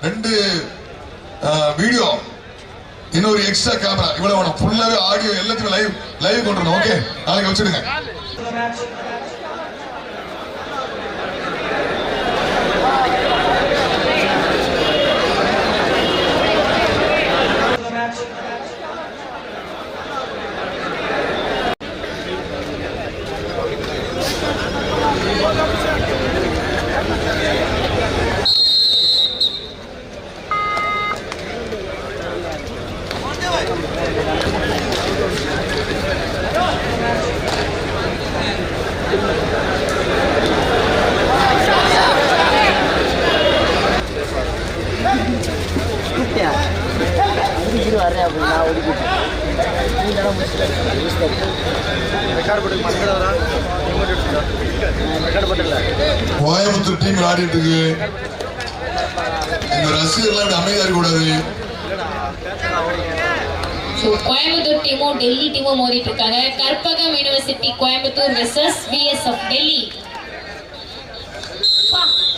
2 video, இன்னொரு extra camera, இவ்வளவு வேணும். ஃபுல்லாவே ஆடியோ எல்லாத்தையும் லைவ் கொண்டு வரணும். ஓகே, நாளைக்கு வச்சிடுங்க. கோயம்புத்தூர் டீம் ஆடிட்டு இருக்கு. இந்த ரசிகர்கள் அமைதியா இருக்க கூடாது. கோயம்புத்தூர் டீமும் டெல்லி டீமும் மோதிட்டு இருக்காங்க. Karpagam university Coimbatore versus VS of Delhi.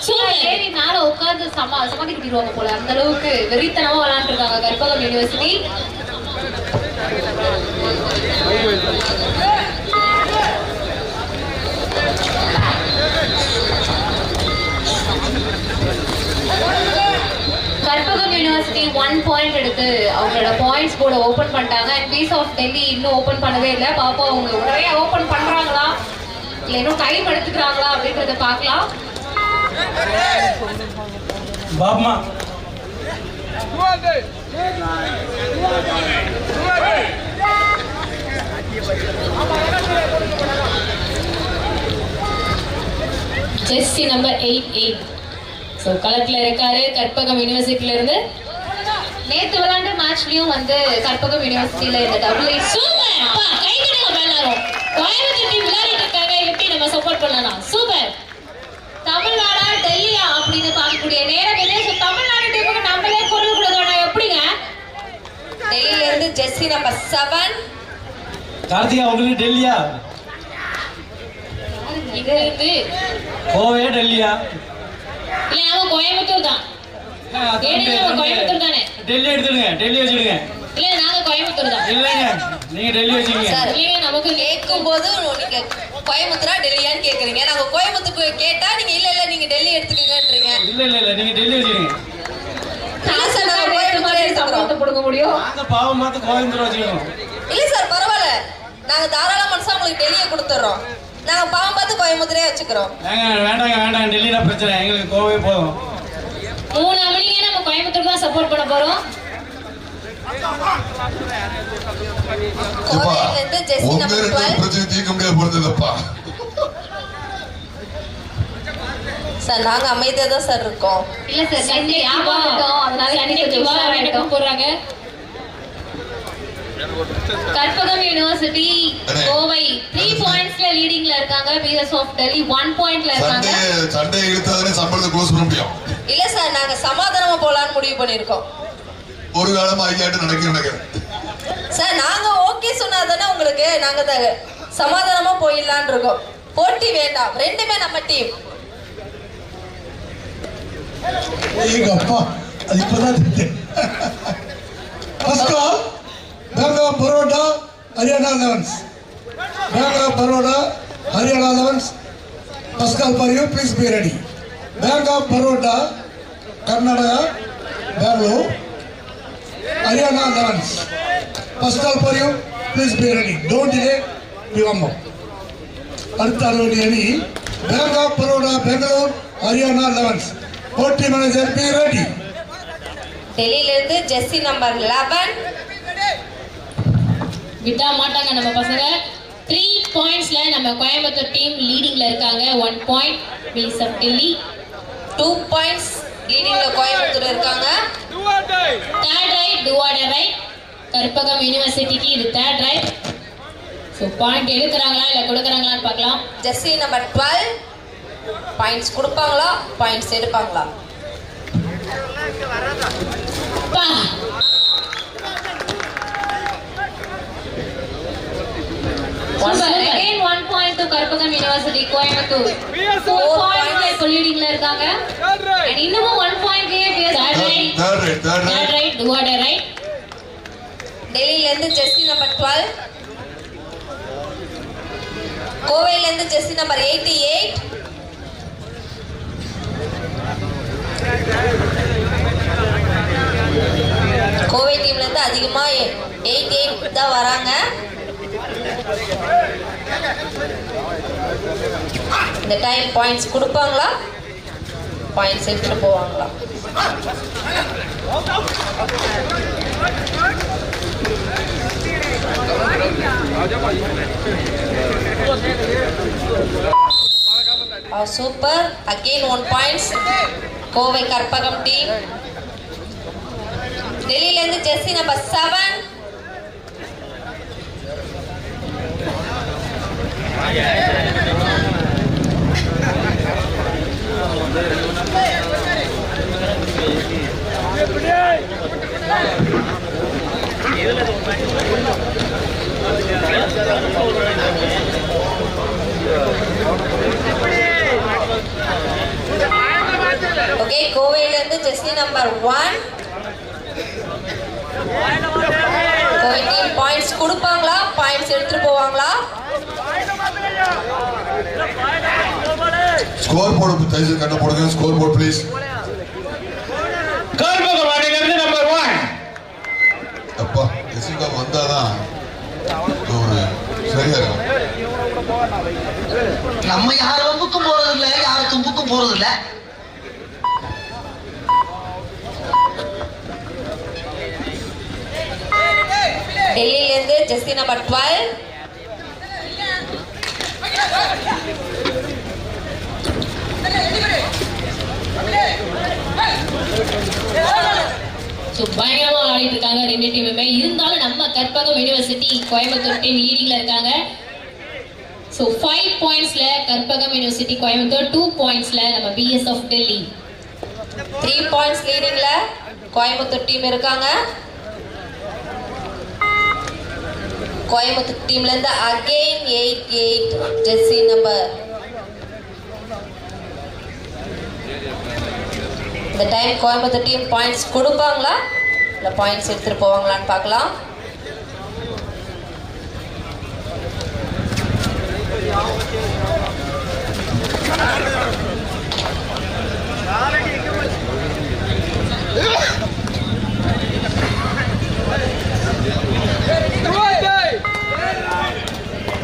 சரி, மேல உட்கார்ந்து சமாதி கட்டிடுவாங்க போல, அந்த அளவுக்கு வெறித்தனமா விளையாண்டு இருக்காங்க Karpagam university. Karpagam university 1 point எடுத்து அவங்களோட பாயிண்ட்ஸ் போர்டை ஓபன் பண்ணிட்டாங்க. அண்ட் VS ஆஃப் டெல்லி இன்னும் ஓபன் பண்ணவே இல்லை. பாப்பா அவங்க உடனே ஓபன் பண்றாங்களா இல்ல இன்னும் டைம் எடுத்துக்கிறாங்களா அப்படின்றத பார்க்கலாம். பாப்மா ஜெஸ்ஸி நம்பர் 88 சோ களத்துல இருக்காரு கற்பகம் யூனிவர்சிட்டில இருந்து. நேத்து விளையாண்ட மேட்ச்லயும் வந்து கற்பகம் யூனிவர்சிட்டில இந்த டபுள் சூப்பர். அப்பா கை தட்டுங்க எல்லாரும். கோயம்புத்தூர் டீம் விளையாடிட்டு இருக்காங்க, எப்படி நம்ம சப்போர்ட் பண்ணலாம். சூப்பர். தமிழ்நாடா டெல்லியா அப்படின்னு பார்க்கக்கூடிய நேரம் இது. சோ தமிழ்நாடு டீமுக்கு நம்மளே பொருள் கொடுக்கணும். எப்படிங்க? டெல்லியில இருந்து ஜெஸ்ஸி நம்பர் 7. கார்த்திகா உங்களுக்கு டெல்லியா? இது இருந்து ஓவே டெல்லியா? இல்ல அவன் கோயம்புத்தூர் தான். கோயம்புத்தூர் தானே? டெல்லி எடுத்துடுங்க, டெல்லி வச்சிடுங்க. இல்ல நாங்க கோயம்புத்தூர் தான். இல்லைங்க நீங்க டெல்லி வச்சுக்கீங்க. இல்லைங்க நமக்கு கேட்கும் போது நீங்க கோயம்புத்தூரா டெல்லியான்னு கேக்குறீங்க. நாங்க கோயம்புத்தூர் கேட்டா நீங்க இல்ல இல்ல நீங்க டெல்லி எடுத்துக்கங்கன்றீங்க. இல்ல நீங்க டெல்லி வச்சிடுங்க. கொடுக்க முடியும். நாங்க பாவம் பார்த்து கோயம்புத்தூர் வச்சுக்கணும். இல்ல சார் பரவாயில்ல, நாங்க தாராள மனசா உங்களுக்கு டெல்லியை கொடுத்துறோம். நாங்க பாவம் பார்த்து கோயம்புத்தூரே வச்சுக்கிறோம். வேண்டாங்க டெல்லி தான் பிரச்சனை, எங்களுக்கு கோவே போதும். 3 மணிக்கு நம்ம கோயம்புத்தூர் தான் சப்போர்ட் பண்ண போறோம். கோவையில இருந்து ஜெஸ்ஸி நம்பர் 12. பிரச்சனை தீர்க்க முடியாது போறதுப்பா. சார் நாங்க அமைதியா தான் சார் இருக்கோம். இல்ல சார் சண்டே ஆகட்டும், அதனால இன்னைக்கு வாங்க போறாங்க. கற்பகம் யூனிவர்சிட்டி கோவை 3 பாயிண்ட்ஸ்ல லீடிங்ல இருக்காங்க. VS ஆஃப் டெல்லி 1 பாயிண்ட்ல இருக்காங்க. சண்டே இழுத்தாதானே சம்பளத்தை க்ளோஸ் பண்ண முடியும். இல்ல சார் நாங்க சமாதானமா போலான்னு முடிவு பண்ணிருக்கோம். ஒரு காலமா ஐயாட்டு நடக்கிறேன் சார். நாங்க ஓகே சொன்னாதானே உங்களுக்கு நாங்க சமாதானமா போயிடலான்னு இருக்கோம். போட்டி வேண்டாம், ரெண்டுமே நம்ம டீம். அப்பா அது இப்பதான் Bank of Baroda, Haryana 11s. Bank of Baroda, Haryana 11s. Pascal for you, please be ready. Bank of Baroda, Karnataka, Bangalore, Haryana 11s. Pascal for you, please be ready. Don't delay, be one more. அடுத்த அணி Bank of Baroda, Bangalore, Haryana 11s. போட்டி manager be ready. டெல்லியில இருந்து ஜெஸ்ஸி number 11. விட்டா மாட்டாங்க நம்ம பசங்க. 3 பாயிண்ட்ஸ்ல நம்ம கோயம்புத்தூர் டீம் லீடிங்ல இருக்காங்க. 1 point VS of Delhi. 2 points லீடிங்ல கோயம்புத்தூர் இருக்காங்க. தேர்ட் ரைட் டுவாட ரைட். கற்பகம் யூனிவர்சிட்டிக்கு இது தேர்ட் ரைட். சோ பாயிண்ட் எடுக்கறாங்களா இல்ல கொடுக்கறாங்களான்னு பார்க்கலாம். ஜெஸ்ஸி நம்பர் 12 பாயிண்ட்ஸ் கொடுப்பாங்களா பாயிண்ட்ஸ் எடுப்பாங்களா? Again 1 point to Karpagam University, Coimbatore. 4 points leading la irukanga. And இன்னமும் 1 point லயே third right right third Third right right, do or die right. டெல்லியில இருந்து ஜெர்சி நம்பர் 12. கோவையில இருந்து ஜெர்சி நம்பர் 88. கோவை டீம்ல இருந்து அதிகமா 88 தான் வராங்க. இந்த டைம் பாயிண்ட்ஸ் கொடுப்பாங்களா, பாயிண்ட்ஸ் எடுத்துட்டு போவாங்களா? Super, again 1 points Kovai Karpagam team. டெல்லியில இருந்து ஜெர்சி நம்பர் 7. ஓகே, கோவையில இருந்து jersey number 1. Kovai team points கொடுப்பாங்களா, பாயிண்ட்ஸ் எடுத்துட்டு போவாங்களா? ஸ்கோர் போர்டு தயவு கண்ண போடுங்க. Score board please. கற்பகம் அணியிலிருந்து நம்பர் 1. அப்பா ஜெசிகா வந்தாதான் ஒரு சரியா இருக்கும். நம்ம யார் வம்புக்கும் போறது இல்ல, யார் தும்புக்கும் போறது இல்ல. டெல்லியில இருந்து ஜெர்சி நம்பர் 12. ஸோ பயங்கரமா ஆடிட்டு இருக்காங்க ரெண்டு டீமுமே. இருந்தாலும் நம்ம கற்பகம் யூனிவர்சிட்டி கோயம்புத்தூர் டீம் லீடிங்ல இருக்காங்க. ஸோ 5 பாயிண்ட்ஸ்ல கற்பகம் யூனிவர்சிட்டி கோயம்புத்தூர், 2 பாயிண்ட்ஸ்ல நம்ம பிஎஸ் ஆஃப் டெல்லி. 3 பாயிண்ட்ஸ் லீடிங்ல கோயம்புத்தூர் டீம் இருக்காங்க. கோயம்புத்தூர் டீம்ல இருந்து அகைன் 88 ஜெர்சி நம்பர். இந்த டைம் கோயம்புத்தூர் டீம் பாயிண்ட்ஸ் கொடுப்பாங்களா இல்ல பாயிண்ட்ஸ் எடுத்துட்டு போவாங்களான்னு பார்க்கலாம்.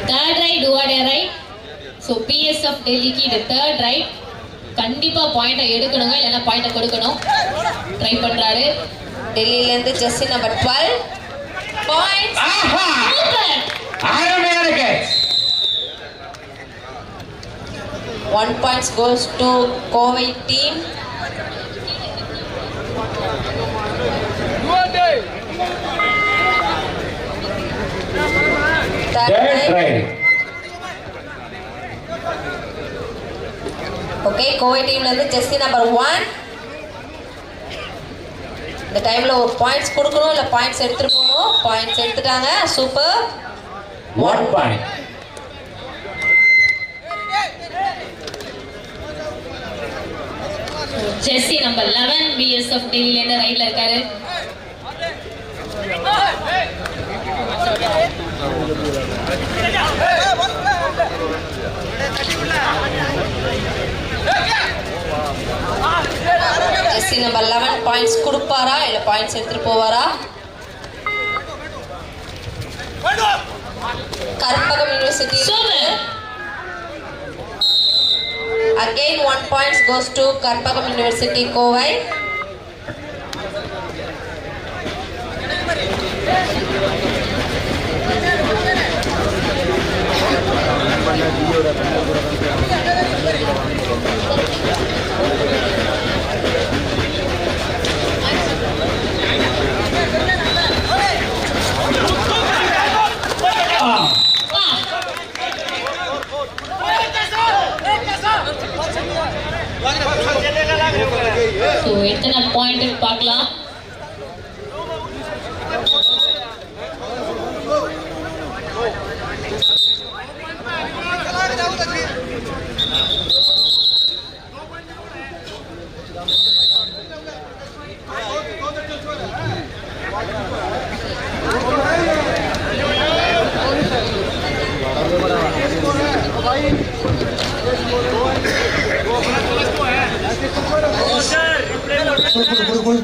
Third right, do or die right. So BS of டெல்லிக்கு இது தேர்ட் ரைட். கண்டிப்பா பாயிண்ட்டை எடுக்கணுங்க, இல்லைன்னா பாயிண்ட்டை கொடுக்கணும். ட்ரை பண்றாரு. டெல்லியில இருந்து ஜெர்சி நம்பர் 12. பாயிண்ட்ஸ். சூப்பர். அருமையா இருக்கு. 1 points goes to Kovai team. Okay, Kovai டீம்ல இருந்து ஜெர்சி நம்பர் 1. இந்த டைம்ல ஒரு பாயிண்ட்ஸ் கொடுக்கணும் இல்ல பாயிண்ட்ஸ் எடுத்துட்டு போகணும். பாயிண்ட்ஸ் எடுத்துட்டாங்க. Super. 1 point. Jersey number 11 BS of டெல்லில இருந்து ரைட்ல இருக்காரு. ஜெர்சி நம்பர் 11 பாயிண்ட்ஸ் கொடுப்பாரா இல்ல பாயிண்ட்ஸ் எடுத்துட்டு போவாரா? Karpagam university. Again 1 points goes to Karpagam University Kovai. So எத்தனை பாயிண்ட் பார்க்கலாம். குடு குடு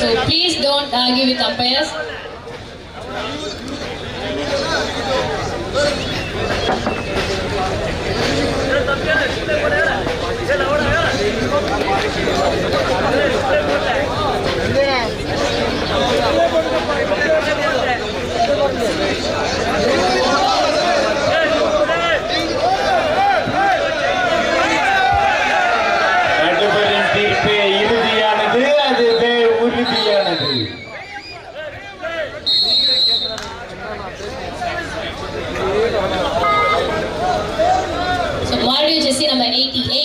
So please don't argue with umpires. நடுவரின் தீர்ப்பே இறுதியானது, அதுவே உறுதியானது. So Mario jersey number 88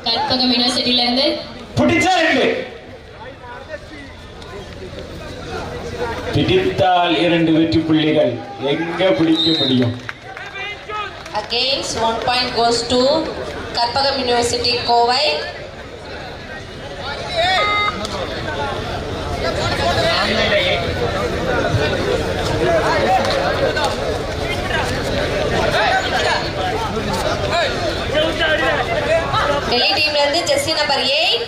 Karpagam யூனிவர்சிட்டில இருந்து பிடிச்சா 2, பிடித்தால் 2 வெற்றி புள்ளிகள். எங்க பிடிக்க முடியும்? Against 1 point goes to Karpagam University Kovai. Delhi team la irundhu jersey number 8.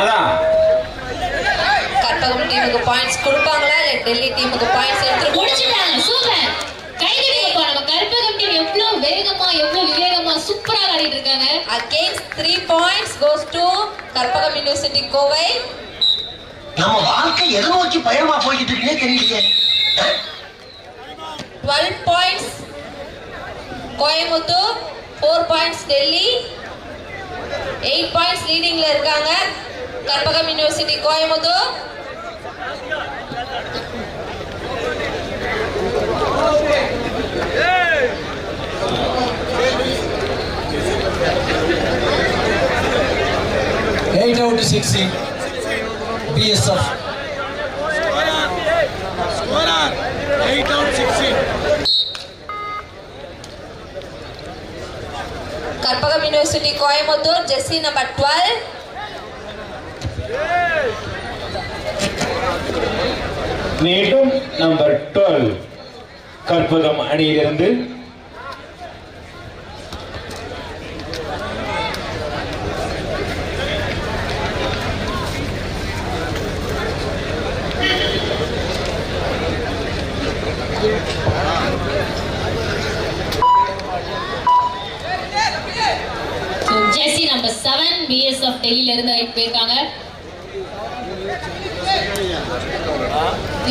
அதான் Karpagam team க்கு points கொடுப்பாங்களா இல்ல டெல்லி டீமுக்கு பாயிண்ட்ஸ் எடுத்து முடிச்சிட்டாங்க. சூப்பர். கைதடிங்கப்பா. நம்ம கற்பகம் டீம் எவ்வளவு வேகமா எவ்வளவு விவேகமா சூப்பரா ஆடிட்டு இருக்காங்க. Against 3 points goes to Karpagam University Kovai. நம்ம வாழ்க்கை எதை நோக்கி பயமா போய்கிட்டு இருக்குன்னே தெரியலையே. 12 points Coimbatore, 4 points Delhi, 8 points லீடிங்ல இருக்காங்க Karpagam university Coimbatore. Eight out to 16. BSF. Karpagam university Coimbatore jersey number 12. மீண்டும் நம்பர் 12 கற்பகம் அணியிலிருந்து ஜெர்சி நம்பர் 7 BSF டெல்லில இருந்து ரைட் போயிருக்காங்க.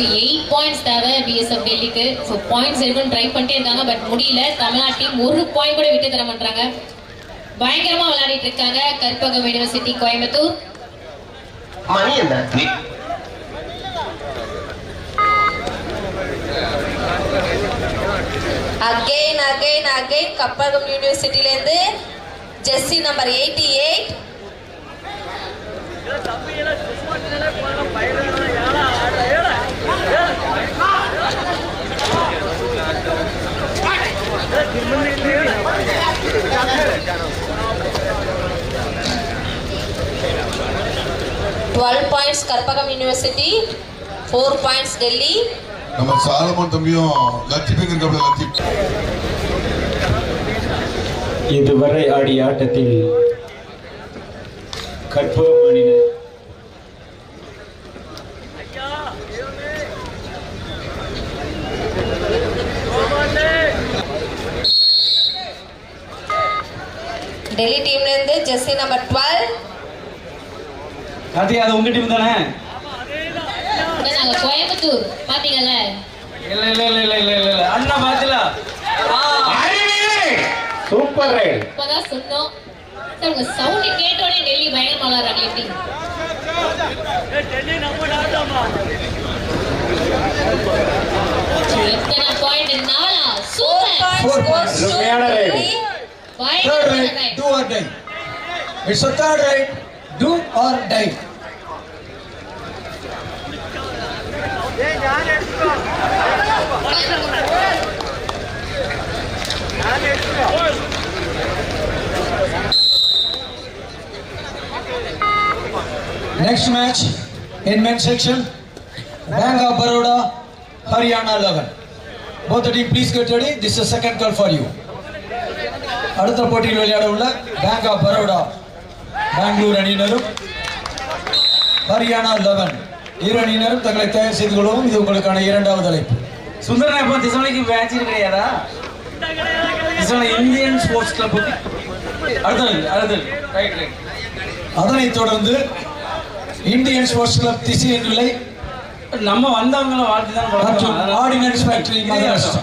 8 பாயிண்ட்ஸ் தேவை BSF டெல்லிக்கு. ஸோ பாயிண்ட்ஸ் எடுக்கணும் ட்ரை பண்ணிட்டே இருக்காங்க, பட் முடியல. தமிழ்நாடு டீம் 1 பாயிண்ட் கூட விட்டு தர மாட்டாங்க. பயங்கரமா விளையாடிட்டு இருக்காங்க கற்பகம் யூனிவர்சிட்டி கோயம்புத்தூர். மணி என்ன? அகைன் கற்பகம் யூனிவர்சிட்டில இருந்து jersey number 88. points Karpagam university, 4 points Delhi. நம்ம சாலமன் தம்பியும் லத்தீப் இருக்கப்பட லத்தீப். இதுவரை ஆடிய ஆட்டத்தில் கற்பகம் அணியினர் டெல்லி டீம்ல இருந்து ஜெர்சி நம்பர் 12. கார்த்திக், அது உங்க டீம் தானே? நாங்க கோயம்புத்தூர் பாத்தீங்கல்ல. இல்ல இல்ல இல்ல இல்ல இல்ல அண்ணா பாத்தீங்களா? Super right. இப்பதான் சொன்னோம். சார் உங்க சவுண்ட் கேட்டோடனே டெல்லி பயங்கரமா விளையாடுறாங்க எப்படி? எத்தனை பாயிண்ட்? 4. சூப்பர். 4 points. அருமையான right. Third right, do or die. It's a third right, do or die. Next match in men's section, Bank of Baroda, Haryana 11. Both the team please get ready. This is a second call for you. அடுத்த போட்டியில் விளையாட உள்ள bank of Baroda Bangalore அணியினரும் ஹரியானா 11 இரு அணியினரும் தங்களை தயார் செய்து கொள்ளவும். இது உங்களுக்கான இரண்டாவது அழைப்பு. சுந்தரன் இப்போ திசோனிக்கு மேட்ச் கிடையாதா? திசோனி இந்தியன் ஸ்போர்ட்ஸ் கிளப் அடுத்தது ரைட். அதனைத் தொடர்ந்து இந்தியன் ஸ்போர்ட்ஸ் கிளப் திசையின் விலை நம்ம வந்தவங்களை வாழ்த்து தான் மற்றும் ஆர்டினன்ஸ் ஃபேக்டரி மகாராஷ்டிரா.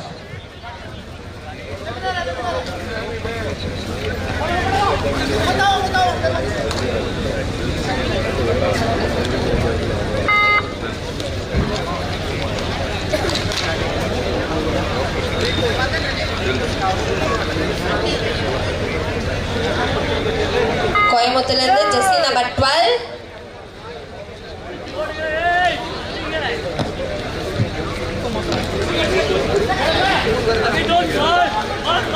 கோயம்புத்தூர்ல இருந்து ஜெர்சி நம்பர் 12.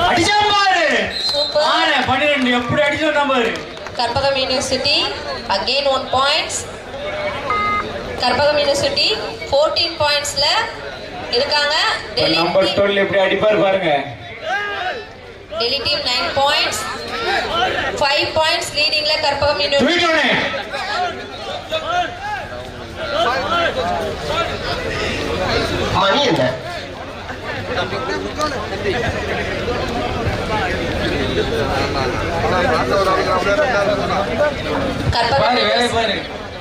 அடிச்சான் பாரு. சூப்பர். 12 எப்படி அடிச்சோம் number. Karpagam university again 1 points. Karpagam university 14 pointsல இருக்காங்க. டெல்லி நம்பர் 12 எப்படி அடிப்பார் பாருங்க. Delhi team 9 points. 5 points லீடிங்ல கற்பகம் யூனிவர்சிட்டி. மணி என்ன?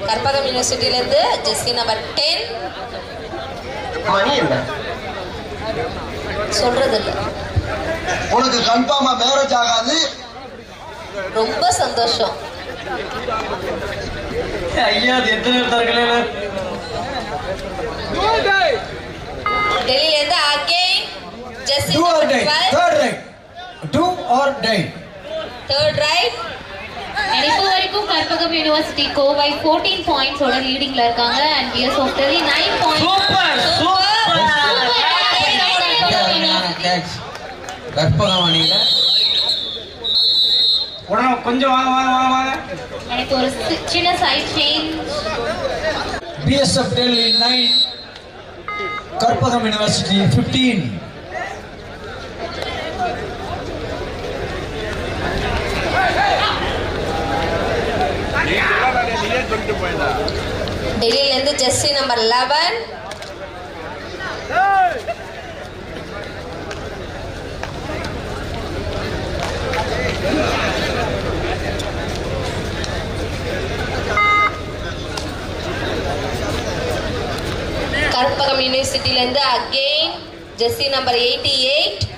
கற்பகம் யூனிவர்சிட்டில இருந்து ஜெஸ்ஸி நம்பர் 10. மணி என்ன? சொல்றது இல்ல. உனக்கு கன்ஃபார்மா மேரேஜ் ஆகாது. ரொம்ப சந்தோஷம். ஐயா அது எத்தனை தரக்கல. டெல்லில இருந்து அகைன் ஜெஸ்ஸி Do or number die. 12. Third right. Do or die. Third right. இப்போ வரைக்கும் கற்பகம் யூனிவர்சிட்டி கோவை 14 பாயிண்ட்ஸ் ஓட லீடிங்ல இருக்காங்க. And BS of Delhi 9 points. Super super. Karpagam அணியில உடனே கொஞ்சம் வாங்க. எனக்கு ஒரு சின்ன side change. BSF Delhi 9, Karpagam university 15. டெல்லில இருந்து ஜெஸ்ஸி நம்பர் 11. கற்பகம் யூனிவர்சிட்டில இருந்து அகைன் ஜெஸ்ஸி நம்பர் 88.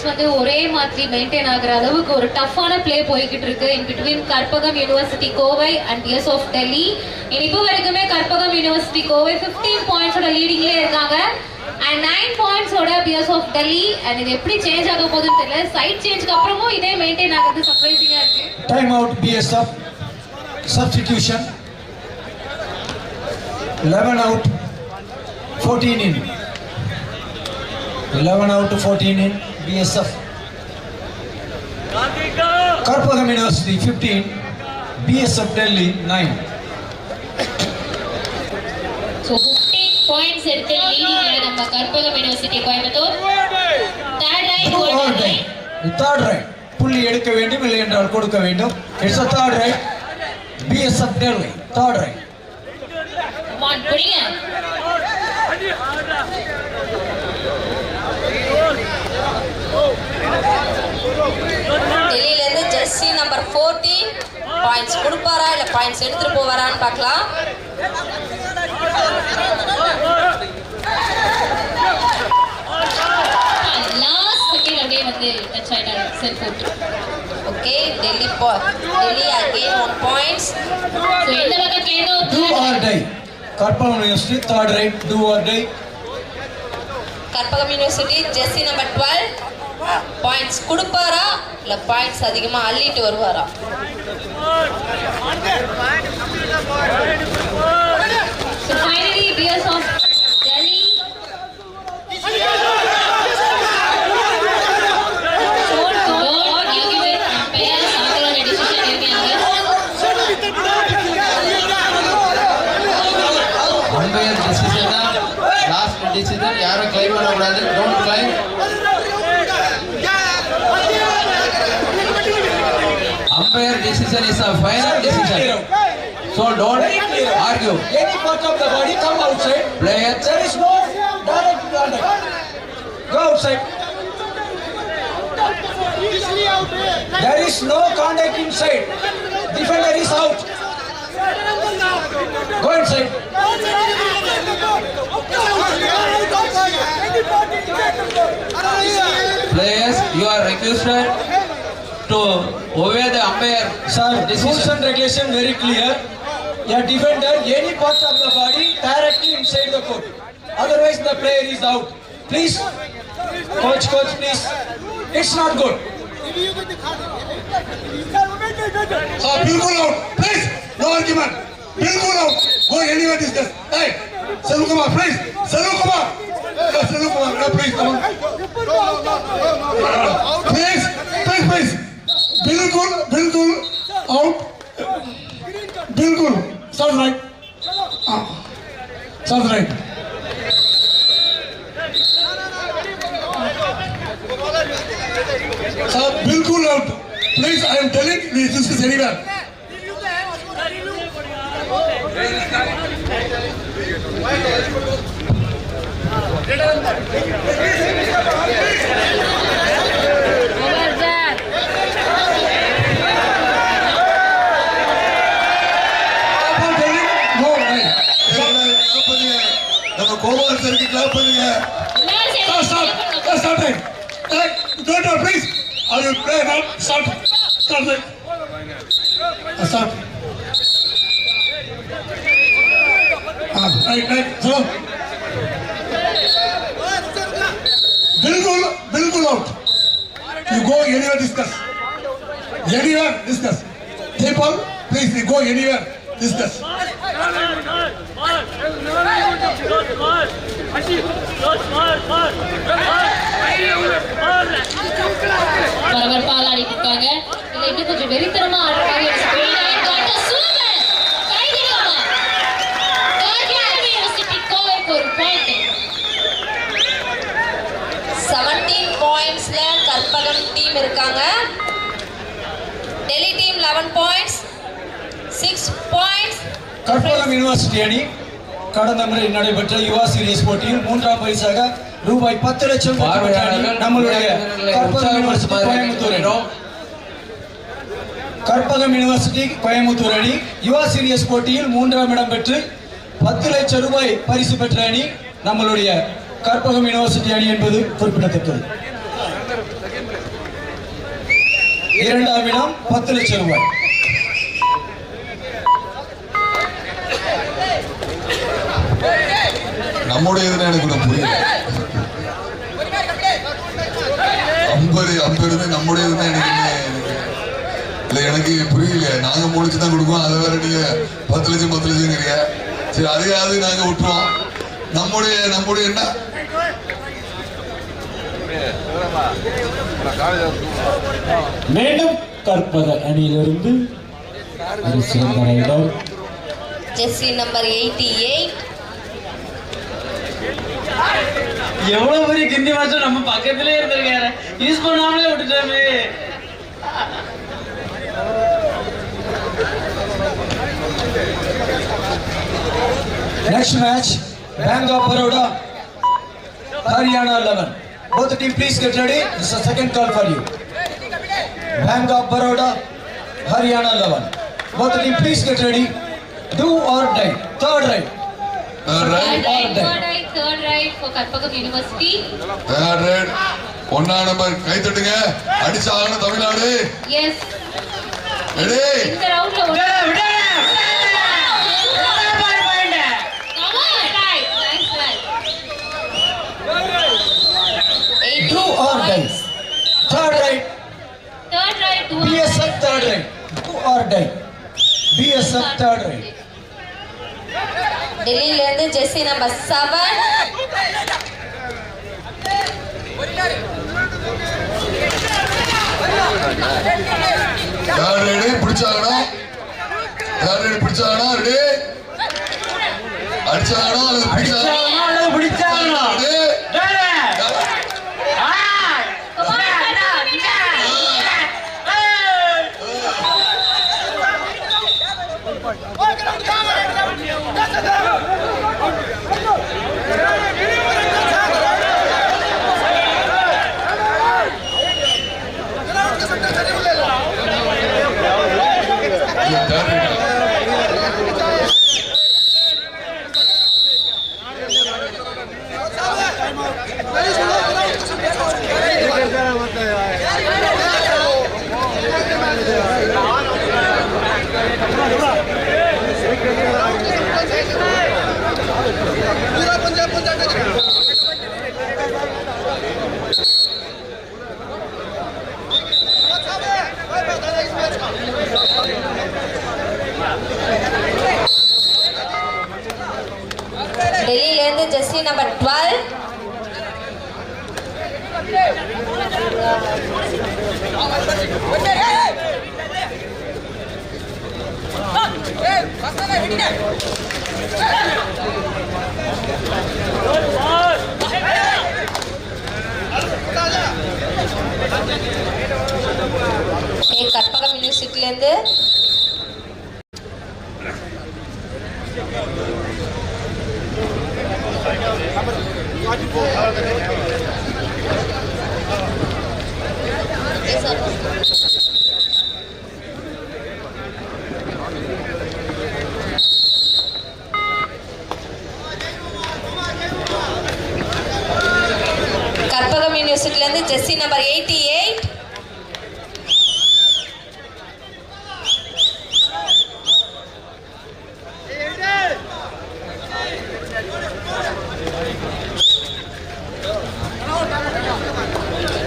வந்து ஒரே மாதிரி மெயின்டைன் ஆகுற அளவுக்கு ஒரு டஃப்பான பிளே போய்கிட்டு இருக்கு in between Karpagam university Kovai and BS of Delhi. இப்போ வரைக்குமே கற்பகம் யூனிவர்சிட்டி கோவை 15 பாயிண்ட்ஸோட லீடிங்லேயே இருக்காங்க அண்ட் 9 பாயிண்ட்ஸோட பிஎஸ் ஆஃப் டெல்லி. அண்ட் இது எப்படி சேஞ்ச் ஆக போகுதுன்னு தெரியல. சைட் சேஞ்சுக்கு அப்புறமும் இதே மெயின்டைன் ஆகிறது சர்ப்ரைசிங்கா இருக்கு. Time out BSF. Substitution. 11 out, 14 in. 11 out to 14 in BSF. Karpagam University 15, BSF Delhi 9. So 15 points எடுத்து லீடிங்ல நம்ம Karpagam university Coimbatore. Third right Third right. Third right. புள்ளி எடுக்க வேண்டும் இல்லை என்றால் கொடுக்க வேண்டும். It's a third right. BSF Delhi. Third right. Come on, புடிங்க. டெல்லியில இருந்து ஜெர்சி நம்பர் 14 பாயிண்ட்ஸ் கொடுப்பாரா இல்ல பாயிண்ட்ஸ் எடுத்துட்டு போவாரான்னு பார்க்கலாம். லாஸ்ட் செகண்ட் அப்படியே வந்து டச் ஆயிட்டாரு self out. Okay Delhi again 1 points. So இந்த பக்கம் கேதோ Do or die. Karpagam University third right. Do or die. Karpagam university Jersey number 12 points கொடுப்பாரா இல்ல பாயிண்ட்ஸ் அதிகமா அள்ளிட்டு வருவாரா? So finally BS of Delhi. Don't argue with umpires after the decision இருக்காங்க. Umpire decision last decision யாரும் claim பண்ண கூடாது. Don't claim. Umpire decision is a final decision. So don't argue. Any part of the body come outside. Player. There is no direct contact. Go outside. There is no contact inside. Defender is out. Go inside. Players, you are requested to obey the umpire. Sir, rules and regulation very clear. A defender, any part of the body directly inside the court. Otherwise, the player is out. Please, coach, please. It's not good. बिल्कुल out please no argument बिल्कुल out go anywhere discuss hey Salu Kumar please Salu Kumar please come please बिल्कुल out बिल्कुल sound right साहब बिल्कुल out please I am telling this is anywhere நம்ம கோபால் சருக்கு clap பண்ணுங்க. Start it. Don't please. Are you play now? Start it. Start. Right. So. बिल्कुल out. You go anywhere discuss. People, please you go anywhere discuss. பரபரப்பா ஆடிட்டு இருக்காங்க. இல்ல இன்னும் கொஞ்சம் வெறித்தனமா ஆடுறாங்க. சூப்பர் கைதிடுமா கற்பகம் யூனிவர்சிட்டி கோவைக்கு ஒரு பாயிண்ட். 17 பாயிண்ட்ஸ்ல கற்பகம் டீம் இருக்காங்க. Delhi team 11 points 6 points. Karpagam university அணி கடந்த முறை நடைபெற்ற யுவா சீரியஸ் போட்டியில் 3ஆம் பரிசாக ரூபாய் 10 லட்சம் நம்மளுடைய கற்பகம் யூனிவர்சிட்டி கோயம்புத்தூர் அணி யுவா சீரியஸ் போட்டியில் 3ஆம் இடம் பெற்று 10 லட்சம் ரூபாய் பரிசு பெற்ற அணி நம்மளுடைய கற்பகம் யூனிவர்சிட்டி அணி என்பது குறிப்பிடத்தக்கது. இரண்டாம் இடம் 10 லட்சம் ரூபாய். நம்முடைய இதுன்னு எனக்கு ஒண்ணு புரியல. 50 நம்முடைய இதுன்னு எனக்கு புரியல. நாங்க முடிச்சு தான் கொடுப்போம், அதை வேற நீங்க 10 லட்சம்ங்கிறீங்க. சரி, அதையாவது நாங்க விட்டுருவோம். நம்முடைய என்ன மீண்டும் கற்பக அணியிலிருந்து ஒரு சிறந்த ரைடர் ஜெர்சி நம்பர் 88. எவ்வளவு பெரிய கிண்டி மாஸ்டர் நம்ம பக்கத்திலே இருந்திருக்காரு, யூஸ் பண்ணாமலே விட்டுட்டாமே. Next match, Bank of Baroda, Haryana 11. Both the team please get ready. This is the second call for you. Bank of Baroda, Haryana 11. Both the team please get ready. Do or die. Third right. Third right for Karpagam University. Third right. 1 number கை தட்டுங்க. அடிச்சாகணும் Tamil Nadu. Yes. Ready? இந்த ரவுண்ட்ல Come on. Right. Nice right. Do or die. Third right. Third right. BSF third right. Do or die. BSF third right. டெல்லியில இருந்து jersey number 7. யார் ready? பிடிச்சாகணும். யார் ready? பிடிச்சாகணும். Ready? அடிச்சாகணும் அல்லது பிடிச்சாகணும்? Ready? டெல்லியில இருந்து ஜெர்சி நம்பர் 12. கற்பகம் யூனிவர்சிட்டில இருந்து கற்பகம் யூனிவர்சிட்டில இருந்து ஜெர்சி நம்பர் 88.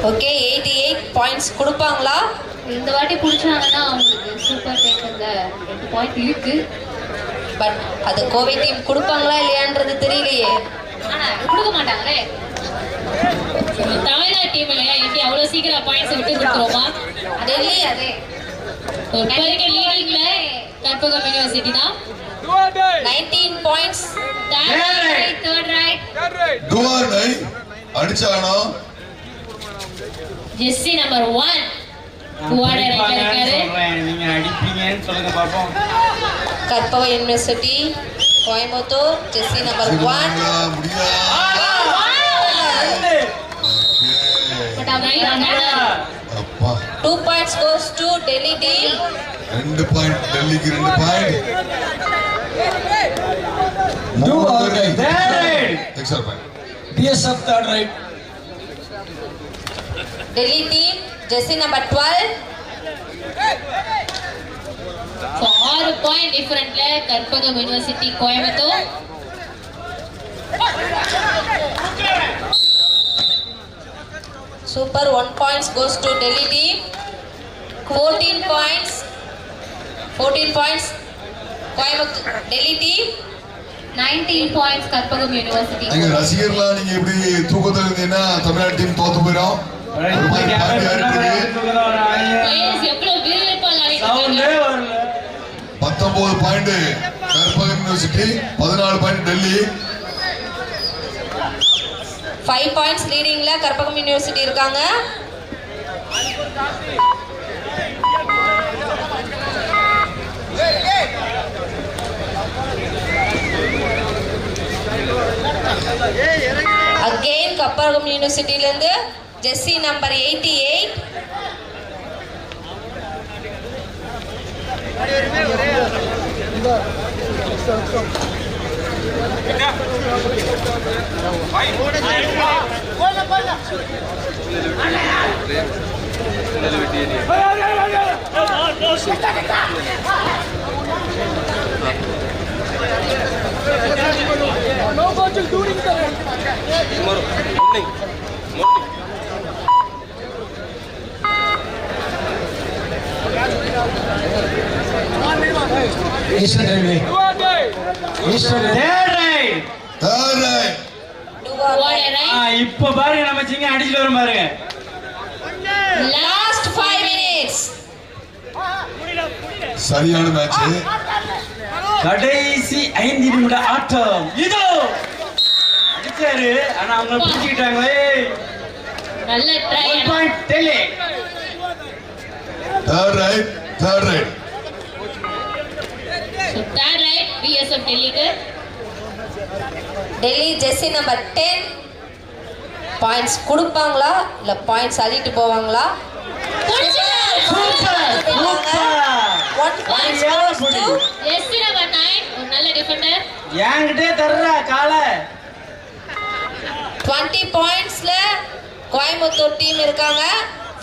ஓகே, 88 பாயிண்ட்ஸ் கொடுப்பாங்களா? இந்த வாட்டி புடிச்சாங்கன்னா அவங்களுக்கு சூப்பர் டேக் அந்த 2 பாயிண்ட் இருக்கு. பட் அது கோவை டீம் கொடுப்பாங்களா இல்லையான்றது தெரியலையே. ஆனா கொடுக்க மாட்டாங்களே. தமிழ்நாடு டீம் இல்லையா, எப்படி அவ்வளவு சீக்கிரம் பாயிண்ட்ஸ் விட்டு கொடுத்துருவோமா? டெல்லி அதே லீடிங்ல கற்பகம் யூனிவர்சிட்டி தான் 19 points. Third right Do or die. அடிச்சாகணும். ஜெர்சி நம்பர் 1 இருக்காரு. நீங்க அடிப்பீங்கன்னு சொல்லுங்க பாப்போம். Karpaga university Coimbatore jersey number 1. But அவன் அப்பா 2 points goes to Delhi team. 2 point டெல்லிக்கு 2 point. Do or die. Extra point. BSF third right. Delhi team, jersey number 12. So 6 point டிஃபரன்ட்ல Karpagam university Coimbatore. Super, 1 points goes to Delhi team. 14 points. Coimbatore Delhi team. 19 points Karpagam university. நீங்க ரசிகர்களா நீங்க இப்படி தூக்கத்துல இருந்தீங்கன்னா Tamil Nadu team தோத்து போயிடும். ஒரு மாதிரி பாட்டி ஆடிட்டு பிளேயர்ஸ் எவ்வளவு விறுவிறுப்பா விளையாடிட்டு இருக்காங்க. 19 point Karpagam university, 14 point Delhi. 5 points லீடிங்ல கற்பகம் யுனிவர்சிட்டி இருக்காங்க. அகைன் கற்பகம் யூனிவர்சிட்டில இருந்து jersey number 88. Eastern Railway. Eastern Railway. Third right. இப்ப பாருங்க நம்ம சிங்க அடிச்சிட்டு வரும் பாருங்க. Last 5 minutes. சரியான மேட்ச். கடைசி 5 நிமிட ஆட்டம். இதோ அடிச்சாரு, ஆனா அவங்க பிடிச்சிட்டாங்க. நல்ல try. 1 point Delhi. Third right. Third right BSF டெல்லிக்கு. டெல்லி ஜெர்சி நம்பர் 10 பாயிண்ட்ஸ் கொடுப்பாங்களா இல்ல பாயிண்ட்ஸ் அள்ளிட்டு போவாங்களா? Super. 1 point goes to Jersey number 9 ஒரு நல்ல டிஃபெண்டர். யாங்கிட்டே தர்றா கால. 20 பாயிண்ட்ஸ்ல கோயம்புத்தூர் டீம் இருக்காங்க.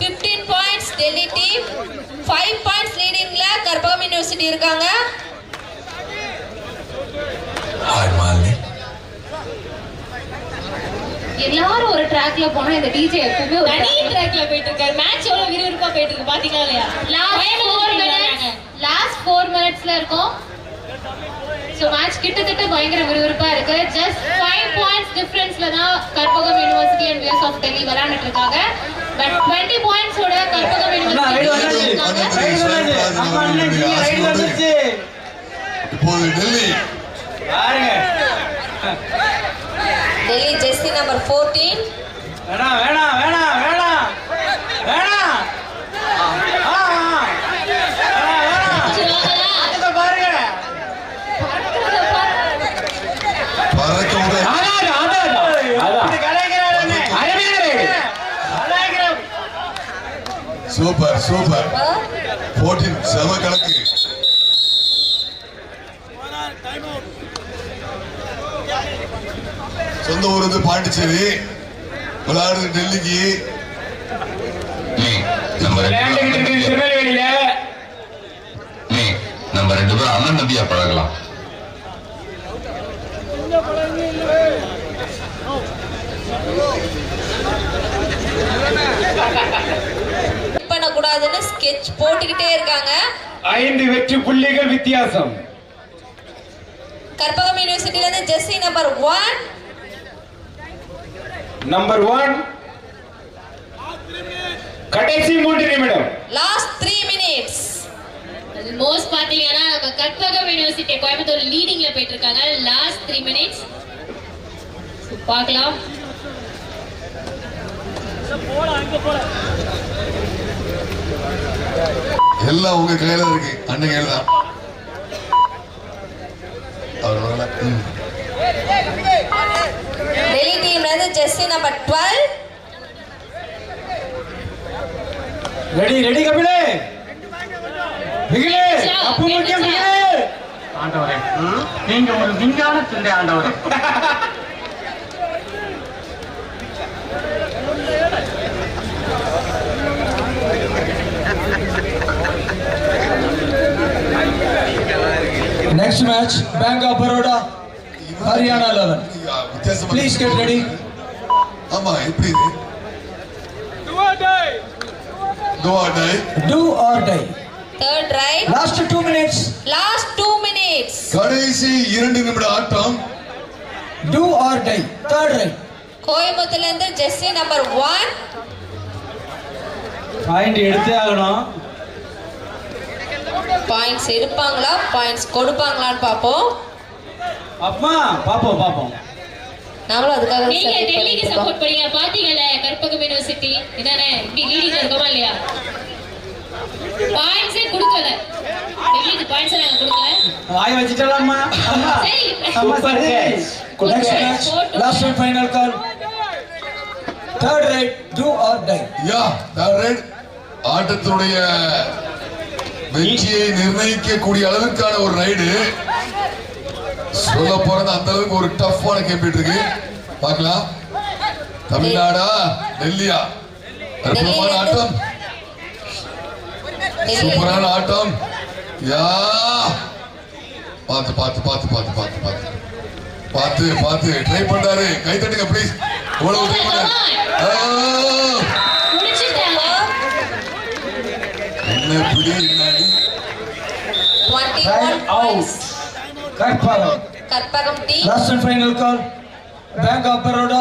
15 பாயிண்ட்ஸ் டெல்லி டீம். 5 பாயிண்ட்ஸ் லீடிங்ல கற்பகம் யுனிவர்சிட்டி இருக்காங்க. எல்லாரும் ஒரு ட்ராக்ல போனா இந்த டிஜே எப்பவுமே ஒரு தனி ட்ராக்ல போயிட்டு இருக்காரு. மேட்ச் எவ்வளவு விறுவிறுப்பா போயிட்டு இருக்கு பாத்தீங்களா இல்லையா? லாஸ்ட் 4 மினிட்ஸ்ல இருக்கும். சோ மேட்ச் கிட்டத்தட்ட பயங்கர விறுவிறுப்பா இருக்கு. ஜஸ்ட் 5 பாயிண்ட்ஸ் டிஃபரன்ஸ்ல தான் Karpagam university and BS of Delhi விளையாடிட்டு இருக்காங்க. பட் 20 பாயிண்ட்ஸ் ஓட கற்பகம் யுனிவர்சிட்டி இப்போது டெல்லி பாருங்க. Delhi Jersey number 14. வேணாம் வேணாம் வேணாம் வேணாம் வேணாம். பாருங்க பறக்க விட சூப்பர் சூப்பர். 14 செம கணக்கு. சொந்த ஊர் வந்து பாண்டிச்சேரி, விளையாடுறது டெல்லிக்கு. நம்ம 2 பேரும் அண்ணன் தம்பியா பழகலாம். பண்ணக்கூடாதுன்னு ஸ்கெட்ச் போட்டுக்கிட்டே இருக்காங்க. 5 வெற்றி புள்ளிகள் வித்தியாசம். கற்பகம் யூனிவர்சிட்டில இருந்து ஜெர்சி நம்பர் 1. நம்பர் 1 கடைசி 3 நிமிடம். Last 3 minutes. மோஸ்ட் பாத்தீங்கன்னா நம்ம கற்பகம் யுனிவர்சிட்டி கோயம்புத்தூர் லீடிங்ல போயிட்டு இருக்காங்க. லாஸ்ட் 3 மினிட்ஸ் பார்க்கலாம். எல்லாம் உங்க கையில இருக்கு, அண்ணன் கையில தான். டெல்லி டீம்ல இருந்து ஜெர்சி நம்பர் 12. ரெடி ரெடி கபிலே பிகிலே அப்பு முக்கியம் பிகிலே. ஆண்டவரே, நீங்க ஒரு விஞ்ஞான சிந்தை ஆண்டவரே. Next match, Bank of Baroda, Haryana 11. வித்தியாசமா Please get ready. ஆமா எப்படி இது do or die Do or die. Third right. Last 2 minutes. Last 2 minutes. கடைசி 2 நிமிட ஆட்டம் Do or die. Third right. கோயம்புத்தூர்ல இருந்து ஜெர்சி நம்பர் 1. பாயிண்ட் எடுத்தே ஆகணும். பாயிண்ட்ஸ் எடுப்பாங்களா பாயிண்ட்ஸ் கொடுப்பாங்களான்னு பாப்போம். அப்பா பாப்போம். நாமளும் அதுக்காக தான் நீங்க support டெல்லிக்கு பண்ணிட்டு இருக்கோம். சப்போர்ட் பண்ணீங்க பாத்தீங்கல்ல கற்பகம் யுனிவர்சிட்டி இதானே இப்படி லீடிங்ல இருக்கோமா இல்லையா பாயிண்ட்ஸே கொடுக்கல டெல்லிக்கு பாயிண்ட்ஸ் நாங்க கொடுக்கல வாய் வச்சிட்டலாமா அம்மா சரி super Next match, last and final call. Third right, do or die. யா தரட் ஆட்டத்தினுடைய வெற்றியை நிர்ணயிக்கக்கூடிய அளவுக்கான ஒரு ரைடு சொல்ல போறது அந்த அளவுக்கு ஒரு டஃப்பான கேம் இருக்கு பார்க்கலாம் தமிழ்நாடா டெல்லியா அற்புதமான ஆட்டம் சூப்பரான ஆட்டம் யா பார்த்து பார்த்து பார்த்து பார்த்து பார்த்து பார்த்து பார்த்து பார்த்து ட்ரை பண்றாரு கை தட்டுங்க ப்ளீஸ் இவ்வளவு ட்ரை பண்ணாரு முடிச்சிட்டாங்க என்ன பிடி என்னடி 21 points. Karpagam. Karpagam team. Last and final call. Bank of Baroda,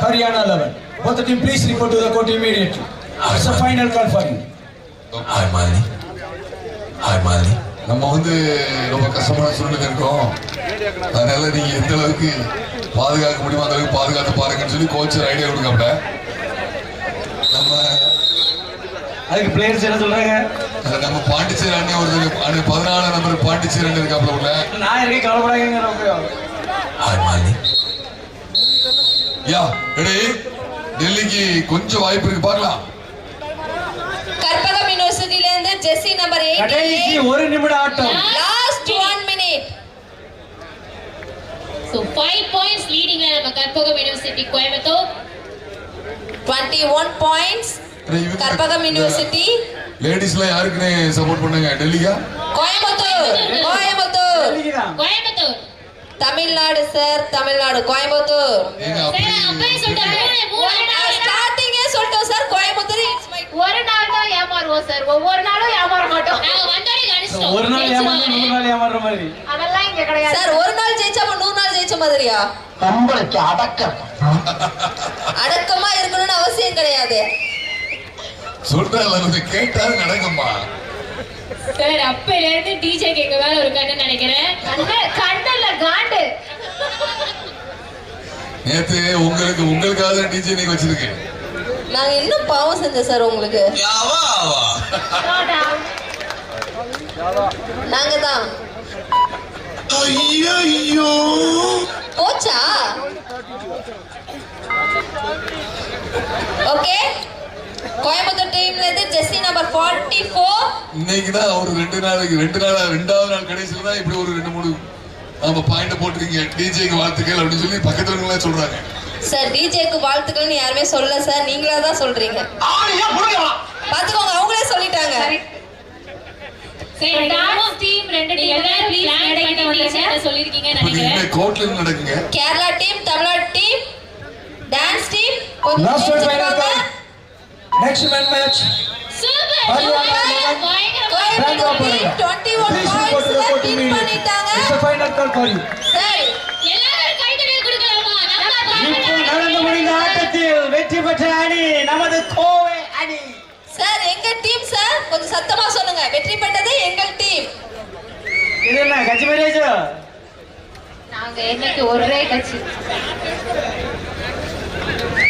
Haryana 11. Both the team, please report to the court immediately. It's a final call for you. Hi Malini நம்ம வந்து ரொம்ப கஷ்டமான சூழ்நிலை இருக்கோம் அதனால நீங்க எந்த அளவுக்கு பாதுகாக்க முடியுமோ அந்த அளவுக்கு பாதுகாத்து பாருங்கன்னு சொல்லி கோச்சர் ஐடியா கொடுக்காப்ல நம்ம அதுக்கு பிளேயர்ஸ் என்ன சொல்றாங்க நம்ம பாண்டிச்சேரி அண்ணே ஒரு 14 நம்பர் பாண்டிச்சேரி அண்ணே இருக்காப்ல உள்ள நான் இருக்கே கவலைப்படாதீங்க ஹாய் மாலினி யா ரெடி டெல்லிக்கு கொஞ்சம் வாய்ப்பு இருக்கு பார்க்கலாம் கற்பகம் யுனிவர்சிட்டில இருந்து ஜெர்சி நம்பர் 8. கடைசி 1 நிமிட ஆட்டம் லாஸ்ட் 1 minute. சோ 5 பாயிண்ட்ஸ் லீடிங்ல நம்ம Karpagam university Coimbatore 21 points. Karpagam university. லேடிஸ்லாம் யாருக்குனே சப்போர்ட் பண்ணுங்க டெல்லியா கோயம்புத்தூர். கோயம்புத்தூர் தமிழ்நாடு சார் தமிழ்நாடு கோயம்புத்தூர். நீங்க சரி அப்பவே சொல்லிட்டேன் ஸ்டார்டிங்கே சொல்லிட்டோம் சார் கோயம்புத்தூர். ஒரு நாள் தான் ஏமாறுவோம் சார் ஒவ்வொரு நாளும் ஏமாற மாட்டோம் நாங்க வந்தோடனே கணிச்சிட்டோம் ஒரு நாள் ஏமாந்து 100 நாள் ஏமாறுற மாதிரி அதெல்லாம் இங்க கிடையாது சார் ஒரு நாள் ஜெயிச்சா 100 நாள் ஜெயிச்ச மாதிரியா? உங்களுக்கு அடக்கம் அடக்கமா இருக்கணும்னு அவசியம் கிடையாது. சொல்றாங்க கொஞ்சம் கேட்டாரு நடக்குமா சார் அப்பையில இருந்து டிஜே கேக்க மேல ஒரு கண்ணு நினைக்கிறேன் கண்ணல்ல காண்டு நேத்து உங்களுக்காக டிஜே நீங்க வச்சிருக்கேன் நாங்க இன்னும் பாவம் செஞ்சோம் சார் உங்களுக்கு. நாங்க தான் ஐயோ போச்சா? ஓகே கோயம்புத்தூர் டீம்ல இருந்து ஜெர்சி நம்பர் 44. இன்னைக்கு தான் ஒரு 2 ரெண்டாவது நாள் கடைசியில தான் இப்படி ஒரு 2-3 நம்ம பாயிண்ட் போட்டுருக்கீங்க டிஜேக்கு வாழ்த்துக்கள் அப்படின்னு சொல்லி பக்கத்துல இருக்கவங்களே சொல்றாங்க சார் டிஜேக்கு வாழ்த்துக்கள்னு யாருமே சொல்ல சார் நீங்களா தான் சொல்றீங்க. பாத்துக்கோங்க அவங்களே சொல்லிட்டாங்க. சரி டான்ஸ் டீம் ரெண்டு டீம் ப்ளீஸ் ஆட் பண்ணி சொல்லிருக்கீங்க இப்ப நினைக்கிறேன் இந்த கோர்ட்ல நடக்குங்க Kerala team Tamil Nadu team dance team Last and final call. Next match. Super Bank of Baroda. 21 Please report points to the court win immediately. பண்ணிட்டாங்க. It's a final call for you. சரி எல்லாரும் கைதட்டல் கொடுக்கலாமா இப்போ நடந்து முடிந்த ஆட்டத்தில் வெற்றி பெற்ற அணி நமது கோவை அணி சார் எங்க டீம் சார் கொஞ்சம் சத்தமா சொல்லுங்க. வெற்றி பெற்றது எங்கள் டீம். இது என்ன கட்சி மேரேஜ் நாங்க இன்னைக்கு ஒரே கட்சி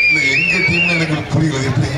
இல்ல எங்க டீம்ல எனக்கு புரியல எப்படி